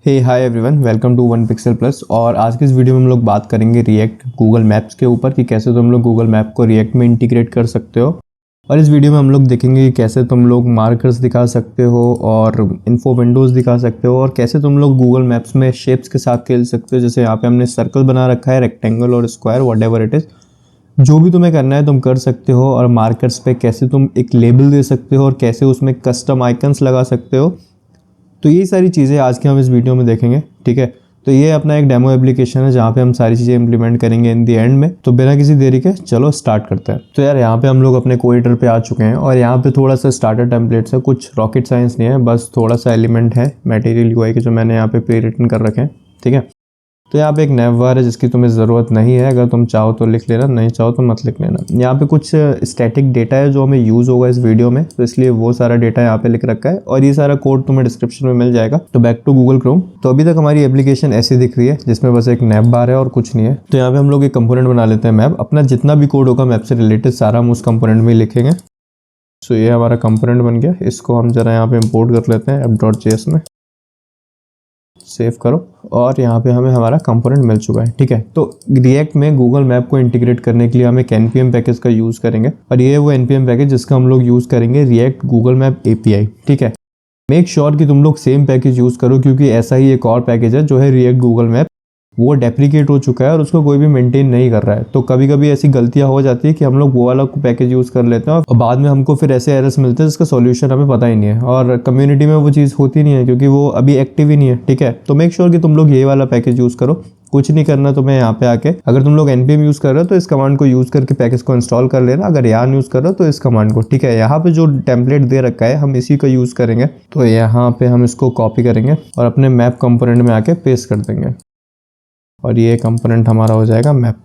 Hey hi everyone, welcome to one pixel plus. और आज की इस वीडियो में हम लोग बात करेंगे रिएक्ट गूगल मैप्स के ऊपर कि कैसे तुम लोग गूगल मैप को रिएक्ट में इंटीग्रेट कर सकते हो। और इस वीडियो में हम लोग देखेंगे कि कैसे तुम लोग मार्कर्स दिखा सकते हो और इन्फो विंडोज़ दिखा सकते हो और कैसे तुम लोग गूगल मैप्स में शेप्स के साथ खेल सकते हो। जैसे यहाँ पे हमने सर्कल बना रखा है, रेक्टेंगल और square, what ever it is, जो भी तुम्हें करना है तुम कर सकते हो। और मार्कर्स पे कैसे तुम एक लेबल दे सकते हो और कैसे उसमें कस्टम आइकन्स लगा सकते हो। तो यही सारी चीज़ें आज के हम इस वीडियो में देखेंगे, ठीक है। तो ये अपना एक डेमो एप्लीकेशन है जहाँ पे हम सारी चीज़ें इंप्लीमेंट करेंगे इन दी एंड में। तो बिना किसी देरी के चलो स्टार्ट करते हैं। तो यार यहाँ पे हम लोग अपने कोएडिटर पे आ चुके हैं और यहाँ पे थोड़ा सा स्टार्टर टेम्पलेट्स है, कुछ रॉकेट साइंस नहीं है, बस थोड़ा सा एलिमेंट है मटेरियल यूआई के जो मैंने यहाँ पे प्री रिटन कर रखे हैं, ठीक है। तो यहाँ पे एक नैवबार है जिसकी तुम्हें ज़रूरत नहीं है, अगर तुम चाहो तो लिख लेना, नहीं चाहो तो मत लिख लेना। यहाँ पे कुछ स्टैटिक डेटा है जो हमें यूज़ होगा इस वीडियो में, तो इसलिए वो सारा डेटा यहाँ पे लिख रखा है और ये सारा कोड तुम्हें डिस्क्रिप्शन में मिल जाएगा। तो बैक टू गूगल क्रोम। तो अभी तक हमारी एप्लीकेशन ऐसी दिख रही है जिसमें बस एक नैवबार है और कुछ नहीं है। तो यहाँ पे हम लोग एक कंपोनेंट बना लेते हैं मैप। अपना जितना भी कोड होगा मैप से रिलेटेड सारा हम उस कंपोनेंट में लिखेंगे। सो ये हमारा कंपोनेंट बन गया। इसको हम जरा यहाँ पे इम्पोर्ट कर लेते हैं app.js में, सेव करो और यहाँ पे हमें हमारा कंपोनेंट मिल चुका है, ठीक है। तो रिएक्ट में गूगल मैप को इंटीग्रेट करने के लिए हम एक npm पैकेज का यूज़ करेंगे और ये वो npm पैकेज जिसका हम लोग यूज़ करेंगे रिएक्ट गूगल मैप API, ठीक है। मेक श्योर कि तुम लोग सेम पैकेज यूज़ करो क्योंकि ऐसा ही एक और पैकेज है जो है रिएक्ट गूगल मैप, वो डेप्रिकेट हो चुका है और उसको कोई भी मेंटेन नहीं कर रहा है। तो कभी कभी ऐसी गलतियां हो जाती है कि हम लोग वो वाला पैकेज यूज़ कर लेते हैं और बाद में हमको फिर ऐसे एरर्स मिलते हैं जिसका सॉल्यूशन हमें पता ही नहीं है और कम्युनिटी में वो चीज़ होती नहीं है क्योंकि वो अभी एक्टिव ही नहीं है, ठीक है। तो मेक श्योर कि तुम लोग ये वाला पैकेज यूज़ करो। कुछ नहीं करना तुम्हें यहाँ पे आके, अगर तुम लोग npm यूज़ कर रहे हो तो इस कमांड को यूज़ करके पैकेज को इंस्टॉल कर लेना, अगर yarn यूज़ कर रहे हो तो इस कमांड को, ठीक है। यहाँ पे जो टेम्पलेट दे रखा है हम इसी का यूज़ करेंगे। तो यहाँ पे हम इसको कॉपी करेंगे और अपने मैप कंपोनेंट में आके पेस्ट कर देंगे और ये कंपोनेंट हमारा हो जाएगा मैप,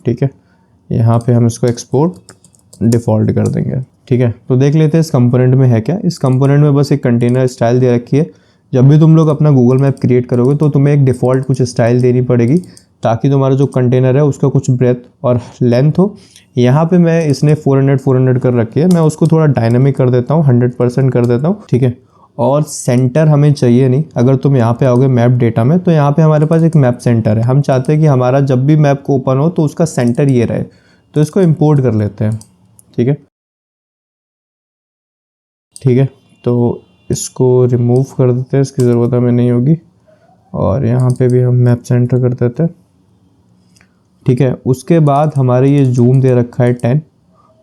ठीक है। यहाँ पे हम इसको एक्सपोर्ट डिफ़ॉल्ट कर देंगे, ठीक है। तो देख लेते हैं इस कंपोनेंट में है क्या। इस कंपोनेंट में बस एक कंटेनर स्टाइल दे रखी है। जब भी तुम लोग अपना गूगल मैप क्रिएट करोगे तो तुम्हें एक डिफ़ॉल्ट कुछ स्टाइल देनी पड़ेगी ताकि तुम्हारा जो कंटेनर है उसका कुछ ब्रेथ और लेंथ हो। यहाँ पे मैं इसने 400 कर रखी है, मैं उसको थोड़ा डायनामिक कर देता हूँ, 100% कर देता हूँ, ठीक है। और सेंटर हमें चाहिए नहीं। अगर तुम यहाँ पे आओगे मैप डेटा में तो यहाँ पे हमारे पास एक मैप सेंटर है। हम चाहते हैं कि हमारा जब भी मैप को ओपन हो तो उसका सेंटर ये रहे, तो इसको इंपोर्ट कर लेते हैं, ठीक है। ठीक है, तो इसको रिमूव कर देते हैं, इसकी ज़रूरत हमें नहीं होगी। और यहाँ पे भी हम मैप सेंटर कर देते हैं, ठीक है। उसके बाद हमारे ये जूम दे रखा है 10,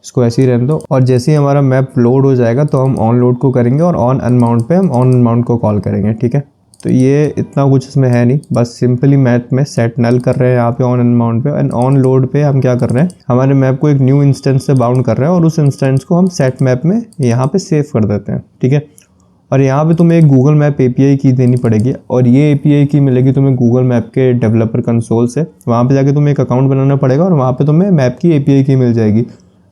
इसको ऐसे ही रहने दो। और जैसे ही हमारा मैप लोड हो जाएगा तो हम ऑन लोड को करेंगे और ऑन अनमाउंट पे हम ऑन अनमाउंट को कॉल करेंगे, ठीक है। तो ये इतना कुछ इसमें है नहीं, बस सिंपली मैप में सेट नल कर रहे हैं यहाँ पे ऑन अनमाउंट पे, एंड ऑन लोड पे हम क्या कर रहे हैं, हमारे मैप को एक न्यू इंस्टेंस से बाउंड कर रहे हैं और उस इंस्टेंस को हम सेट मैप में यहाँ पे सेव कर देते हैं, ठीक है। और यहाँ पे तुम्हें एक गूगल मैप API की देनी पड़ेगी और ये API की मिलेगी तुम्हें गूगल मैप के डेवलपर कंसोल से। वहाँ पे जाके तुम्हें एक अकाउंट बनाना पड़ेगा और वहाँ पे तुम्हें मैप की API की मिल जाएगी।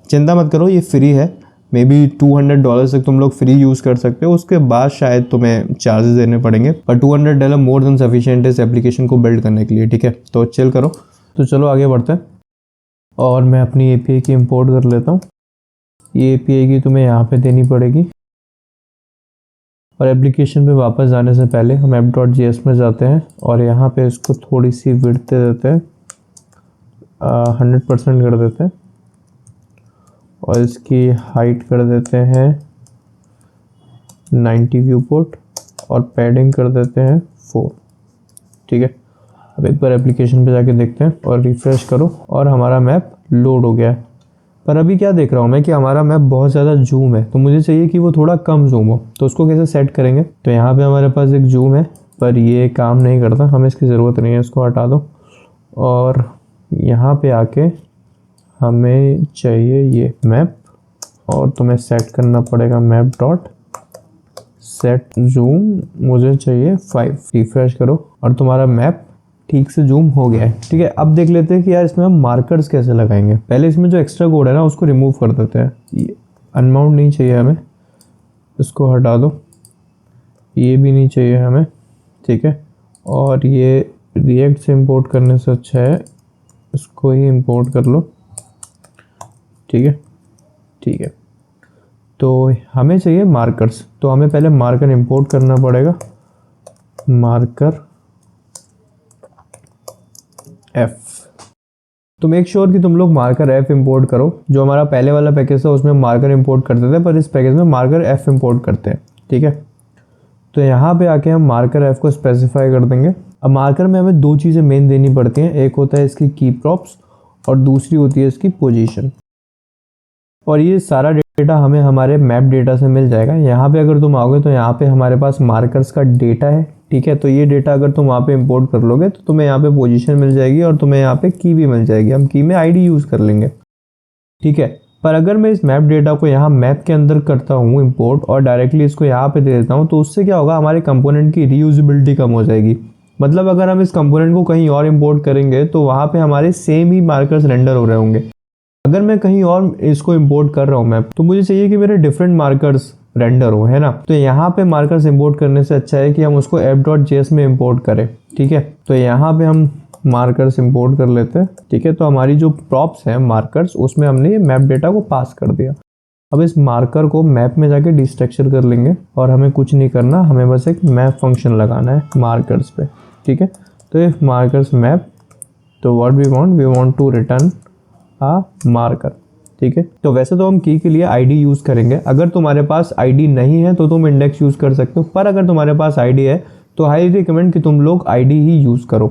चिंता मत करो, ये फ्री है, मे बी $200 तक तुम लोग फ्री यूज़ कर सकते हो। उसके बाद शायद तुम्हें चार्जेस देने पड़ेंगे, पर $200 मोर देन सफिशिएंट इस एप्लीकेशन को बिल्ड करने के लिए, ठीक है। तो चिल करो। तो चलो आगे बढ़ते हैं और मैं अपनी API की इम्पोर्ट कर लेता हूँ। ये API की तुम्हें यहाँ पे देनी पड़ेगी और एप्लीकेशन पे वापस जाने से पहले हम app.js में जाते हैं और यहाँ पे इसको थोड़ी सी विड्थ दे देते हैं, 100% कर देते हैं और इसकी हाइट कर देते हैं 90 व्यू पोर्ट और पैडिंग कर देते हैं 4, ठीक है। अब एक बार एप्लीकेशन पे जाके देखते हैं और रिफ्रेश करो और हमारा मैप लोड हो गया है। पर अभी क्या देख रहा हूँ मैं कि हमारा मैप बहुत ज़्यादा जूम है, तो मुझे चाहिए कि वो थोड़ा कम जूम हो। तो उसको कैसे सेट करेंगे, तो यहाँ पे हमारे पास एक जूम है पर ये काम नहीं करता, हमें इसकी ज़रूरत नहीं है, इसको हटा दो। और यहाँ पे आके हमें चाहिए ये मैप और तुम्हें सेट करना पड़ेगा मैप डॉट सेट जूम, मुझे चाहिए 5। रिफ्रेश करो और तुम्हारा मैप ठीक से जूम हो गया है, ठीक है। अब देख लेते हैं कि यार इसमें हम मार्कर्स कैसे लगाएंगे। पहले इसमें जो एक्स्ट्रा कोड है ना उसको रिमूव कर देते हैं। ये अनमाउंट नहीं चाहिए हमें, इसको हटा दो। ये भी नहीं चाहिए हमें, ठीक है। और ये रिएक्ट से इंपोर्ट करने से अच्छा है इसको ही इंपोर्ट कर लो, ठीक है, ठीक है। तो हमें चाहिए मार्कर्स, तो हमें पहले मार्कर इंपोर्ट करना पड़ेगा। Marker F. तो मेक श्योर कि तुम लोग मार्कर एफ इंपोर्ट करो। जो हमारा पहले वाला पैकेज था उसमें मार्कर इंपोर्ट करते थे, पर इस पैकेज में मार्कर एफ इंपोर्ट करते हैं। ठीक है, तो यहाँ पे आके हम मार्कर एफ को स्पेसिफाई कर देंगे। अब मार्कर में हमें दो चीज़ें मेन देनी पड़ती हैं, एक होता है इसकी की प्रॉप्स और दूसरी होती है इसकी पोजीशन। और ये सारा डेटा हमें हमारे मैप डेटा से मिल जाएगा। यहाँ पे अगर तुम आओगे तो यहाँ पे हमारे पास मार्कर्स का डेटा है। ठीक है, तो ये डेटा अगर तुम वहाँ पे इंपोर्ट कर लोगे तो तुम्हें यहाँ पे पोजीशन मिल जाएगी और तुम्हें यहाँ पे की भी मिल जाएगी। हम की में आईडी यूज़ कर लेंगे। ठीक है, पर अगर मैं इस मैप डेटा को यहाँ मैप के अंदर करता हूँ इंपोर्ट और डायरेक्टली इसको यहाँ पे दे देता हूँ, तो उससे क्या होगा, हमारे कंपोनेंट की रीयूजेबिलिटी कम हो जाएगी। मतलब अगर हम इस कंपोनेंट को कहीं और इंपोर्ट करेंगे तो वहाँ पे हमारे सेम ही मार्कर्स रेंडर हो रहे होंगे। अगर मैं कहीं और इसको इंपोर्ट कर रहा हूँ मैप, तो मुझे चाहिए कि मेरे डिफरेंट मार्कर्स रेंडर हो, है ना। तो यहाँ पे मार्कर्स इंपोर्ट करने से अच्छा है कि हम उसको app.js में इंपोर्ट करें। ठीक है, तो यहाँ पे हम मार्कर्स इंपोर्ट कर लेते हैं। ठीक है, तो हमारी जो प्रॉप्स हैं मार्कर्स, उसमें हमने ये मैप डेटा को पास कर दिया। अब इस मार्कर को मैप में जाके डिस्ट्रक्चर कर लेंगे और हमें कुछ नहीं करना, हमें बस एक मैप फंक्शन लगाना है मार्कर्स पे। ठीक है, तो ये मार्कर्स मैप, तो what we want to return a marker. ठीक है, तो वैसे तो हम की के लिए आईडी यूज़ करेंगे। अगर तुम्हारे पास आईडी नहीं है तो तुम इंडेक्स यूज़ कर सकते हो, पर अगर तुम्हारे पास आईडी है तो हाईली रिकमेंड कि तुम लोग आईडी ही यूज़ करो।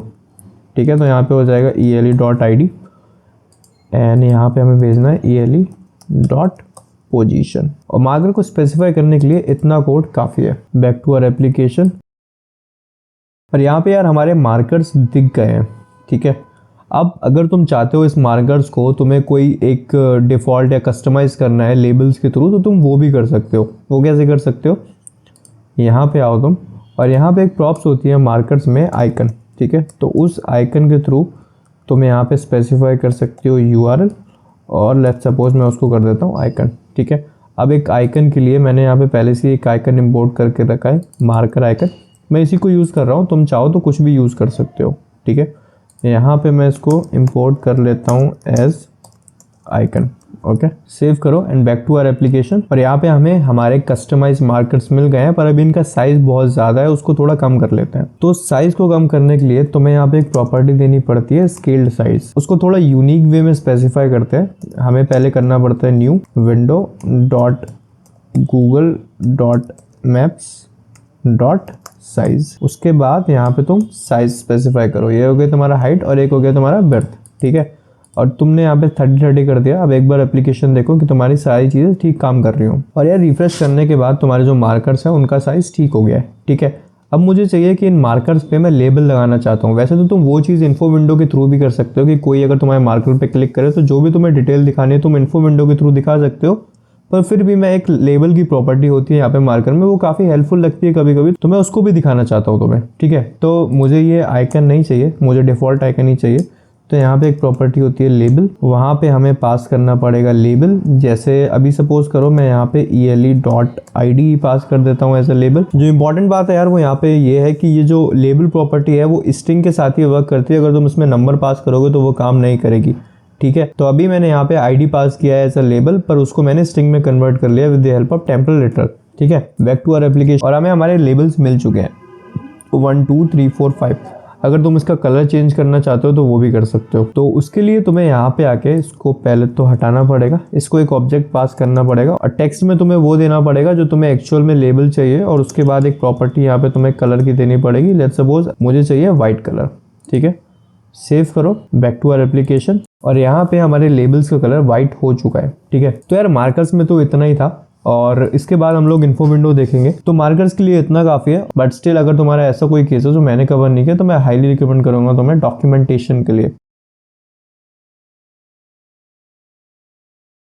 ठीक है, तो यहाँ पे हो जाएगा ele.id एंड यहाँ पे हमें भेजना है ele.position। और मार्कर को स्पेसिफाई करने के लिए इतना कोड काफ़ी है। बैक टू आवर एप्लीकेशन, और यहाँ पे यार हमारे मार्कर्स दिख गए हैं। ठीक है, अब अगर तुम चाहते हो इस मार्कर्स को तुम्हें कोई एक डिफ़ॉल्ट या कस्टमाइज़ करना है लेबल्स के थ्रू, तो तुम वो भी कर सकते हो। वो कैसे कर सकते हो, यहाँ पे आओ तुम, और यहाँ पे एक प्रॉप्स होती है मार्कर्स में आइकन। ठीक है, तो उस आइकन के थ्रू तुम यहाँ पे स्पेसिफाई कर सकते हो URL, और लेट्स सपोज मैं उसको कर देता हूँ आइकन। ठीक है, अब एक आइकन के लिए मैंने यहाँ पे पहले से एक आइकन इम्पोर्ट करके रखा है, मार्कर आइकन। मैं इसी को यूज़ कर रहा हूँ, तुम चाहो तो कुछ भी यूज़ कर सकते हो। ठीक है, यहाँ पे मैं इसको इंपोर्ट कर लेता हूँ एज आइकन। ओके, सेव करो and back to our application. और यहाँ पे हमें हमारे कस्टमाइज मार्कर्स मिल गए हैं, पर अभी इनका साइज़ बहुत ज़्यादा है, उसको थोड़ा कम कर लेते हैं। तो साइज़ को कम करने के लिए तुम्हें यहाँ पे एक प्रॉपर्टी देनी पड़ती है स्केल्ड साइज। उसको थोड़ा यूनिक वे में स्पेसिफाई करते हैं। हमें पहले करना पड़ता है new window dot Google dot maps dot size. उसके बाद यहाँ पे तुम साइज स्पेसिफाई करो। ये हो गया तुम्हारा हाइट और एक हो गया तुम्हारा बर्थ। ठीक है, और तुमने यहाँ पे 30 कर दिया। अब एक बार एप्लीकेशन देखो कि तुम्हारी सारी चीज़ें ठीक काम कर रही हो। और यार रिफ्रेश करने के बाद तुम्हारे जो मार्कर्स हैं उनका साइज़ ठीक हो गया है। ठीक है, अब मुझे चाहिए कि इन मार्कर्स पे मैं लेबल लगाना चाहता हूँ। वैसे तो तुम वो चीज़ इन्फो विंडो के थ्रू भी कर सकते हो कि कोई अगर तुम्हारे मार्कर पे क्लिक करे तो जो भी तुम्हें डिटेल दिखानी है तुम इन्फो विंडो के थ्रू दिखा सकते हो। पर फिर भी मैं एक लेबल की प्रॉपर्टी होती है यहाँ पे मार्कर में, वो काफ़ी हेल्पफुल लगती है कभी कभी, तो मैं उसको भी दिखाना चाहता हूँ तुम्हें। ठीक है, तो मुझे ये आइकन नहीं चाहिए, मुझे डिफ़ॉल्ट आइकन ही चाहिए। तो यहाँ पे एक प्रॉपर्टी होती है लेबल, वहाँ पे हमें पास करना पड़ेगा लेबल। जैसे अभी सपोज करो मैं यहाँ पे ele.id पास कर देता हूँ एज अ लेबल। जो इंपॉर्टेंट बात है यार वो यहाँ पे ये है कि ये जो लेबल प्रॉपर्टी है वो स्ट्रिंग के साथ ही वर्क करती है। अगर तुम इसमें नंबर पास करोगे तो वो काम नहीं करेगी। ठीक है, तो अभी मैंने यहाँ पे आईडी पास किया है एज अ लेबल, पर उसको मैंने स्ट्रिंग में कन्वर्ट कर लिया विद द हेल्प ऑफ टेम्पलेटर। ठीक है, बैक टू आवर एप्लीकेशन, और हमें हमारे लेबल्स मिल चुके हैं 1 2 3 4 5। अगर तुम इसका कलर चेंज करना चाहते हो तो वो भी कर सकते हो। तो उसके लिए तुम्हें यहाँ पे आके इसको पहले तो हटाना पड़ेगा, इसको एक ऑब्जेक्ट पास करना पड़ेगा, और टेक्स्ट में तुम्हें वो देना पड़ेगा जो तुम्हें एक्चुअल में लेबल चाहिए। और उसके बाद एक प्रॉपर्टी यहाँ पे तुम्हें कलर की देनी पड़ेगी। लेट्स सपोज मुझे चाहिए वाइट कलर। ठीक है, सेव करो, बैक टू आवर एप्लीकेशन, और यहाँ पे हमारे लेबल्स का कलर वाइट हो चुका है। ठीक है, तो यार मार्कर्स में तो इतना ही था, और इसके बाद हम लोग इन्फो विंडो देखेंगे। तो मार्कर्स के लिए इतना काफ़ी है, बट स्टिल अगर तुम्हारा ऐसा कोई केस है जो मैंने कवर नहीं किया तो मैं हाईली रिकमेंड करूँगा तुम्हें डॉक्यूमेंटेशन के लिए।